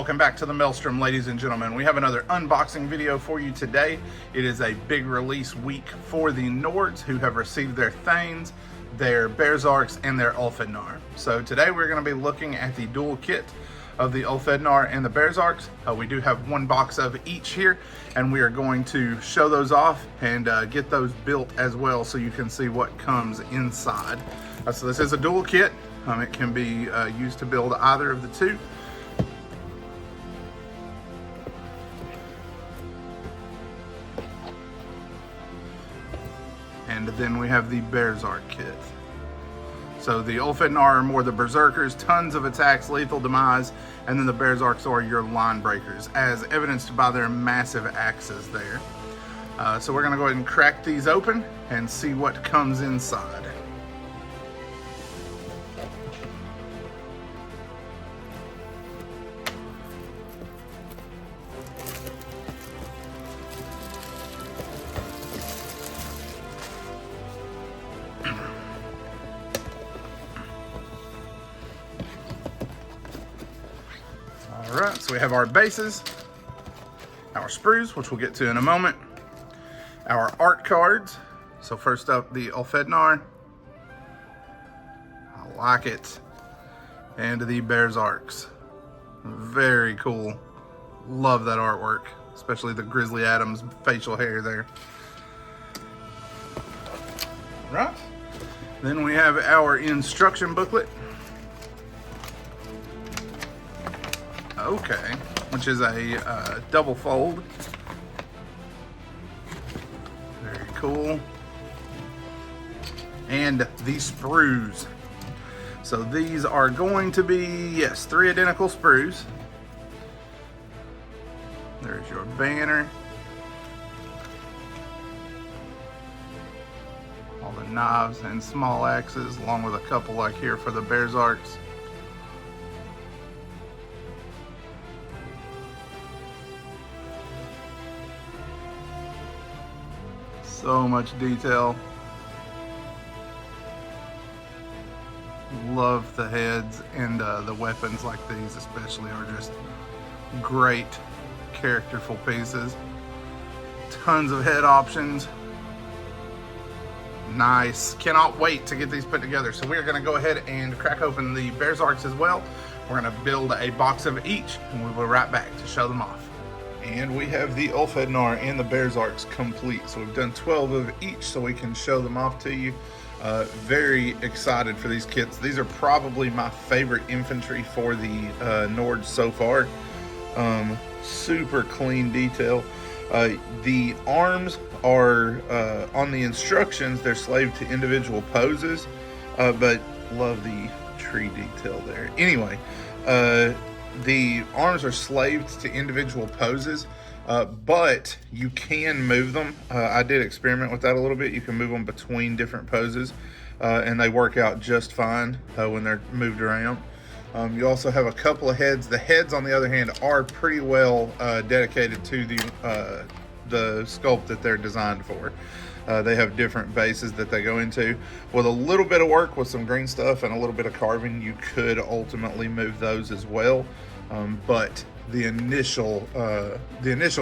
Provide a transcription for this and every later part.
welcome back to the Maelstrom, ladies and gentlemen. We have another unboxing video for you today. It is a big release week for the Nords, who have received their Thegns, their Bearsarks, and their Ulfhednar. So today we're going to be looking at the dual kit of the Ulfhednar and the Bearsarks. We do have one box of each here, and we are going to show those off and get those built as well, so you can see what comes inside. So this is a dual kit. It can be used to build either of the two. And then we have the Bearsark kit. So the Ulfhednar are more the Bearsarkers, tons of attacks, lethal demise, and then the Bearsarks are your line breakers, as evidenced by their massive axes there. So we're gonna go ahead and crack these open and see what comes inside. Alright, so we have our bases, our sprues, which we'll get to in a moment, our art cards. So first up, the Ulfhednar. I like it. And the Bearsarks. Very cool. Love that artwork, especially the Grizzly Adams facial hair there. Alright, then we have our instruction booklet. Okay, which is a double fold. Very cool. And the sprues. So these are going to be, yes, 3 identical sprues. There's your banner. All the knives and small axes, along with a couple like here for the Bearsarks. So much detail. Love the heads, and the weapons like these especially are just great characterful pieces. Tons of head options. Nice. Cannot wait to get these put together. So we're going to go ahead and crack open the Bearsarks as well. We're going to build a box of each, and we'll be right back to show them off. And we have the Ulfhednar and the Bearsarks complete. So we've done 12 of each so we can show them off to you. Very excited for these kits. These are probably my favorite infantry for the Nords so far. Super clean detail. The arms are, on the instructions, they're slaved to individual poses, but love the tree detail there. Anyway, the arms are slaved to individual poses, but you can move them. I did experiment with that a little bit. You can move them between different poses, and they work out just fine when they're moved around. You also have a couple of heads. The heads, on the other hand, are pretty well dedicated to the sculpt that they're designed for. They have different bases that they go into. With a little bit of work with some green stuff and a little bit of carving, you could ultimately move those as well. But the initial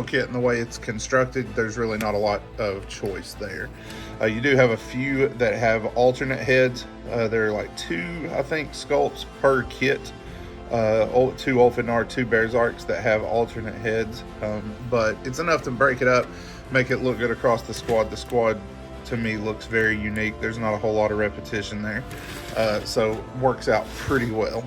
kit and the way it's constructed, there's really not a lot of choice there. You do have a few that have alternate heads. There are like 2, I think, sculpts per kit. 2 Ulfhednar, 2 Bearsarks that have alternate heads, but it's enough to break it up, make it look good across the squad. The squad, to me, looks very unique. There's not a whole lot of repetition there, so works out pretty well.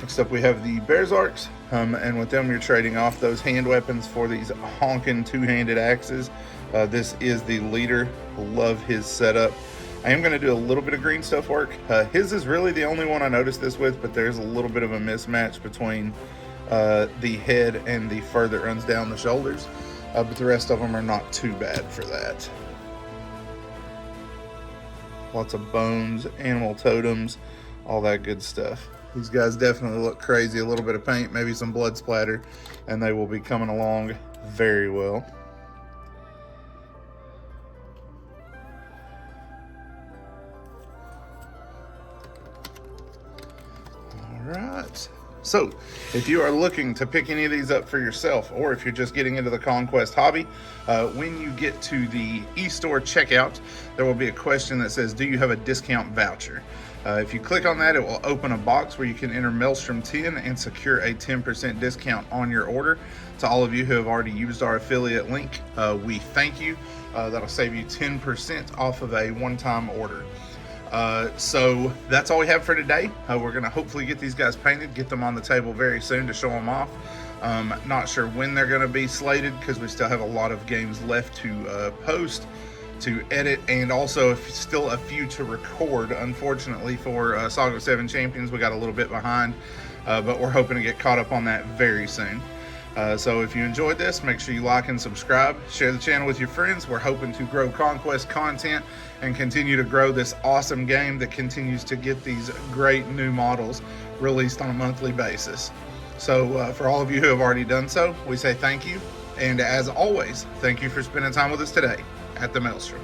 Next up, we have the Bearsarks, and with them you're trading off those hand weapons for these honking 2-handed axes. This is the leader. Love his setup. I am going to do a little bit of green stuff work. His is really the only one I noticed this with, but there's a little bit of a mismatch between the head and the fur that runs down the shoulders, but the rest of them are not too bad for that. Lots of bones, animal totems, all that good stuff. These guys definitely look crazy. A little bit of paint, maybe some blood splatter, and they will be coming along very well. All right, So, if you are looking to pick any of these up for yourself, or if you're just getting into the Conquest hobby, when you get to the e-store checkout, there will be a question that says, do you have a discount voucher? If you click on that, it will open a box where you can enter Maelstrom 10 and secure a 10% discount on your order. To all of you who have already used our affiliate link, we thank you. That'll save you 10% off of a one-time order. So that's all we have for today. We're going to hopefully get these guys painted, get them on the table very soon to show them off. Not sure when they're going to be slated because we still have a lot of games left to post, to edit, and also still a few to record. Unfortunately for Saga of 7 Champions, we got a little bit behind, but we're hoping to get caught up on that very soon. So if you enjoyed this, make sure you like and subscribe. Share the channel with your friends. We're hoping to grow Conquest content and continue to grow this awesome game that continues to get these great new models released on a monthly basis. So for all of you who have already done so, we say thank you. And as always, thank you for spending time with us today at the Maelstrom.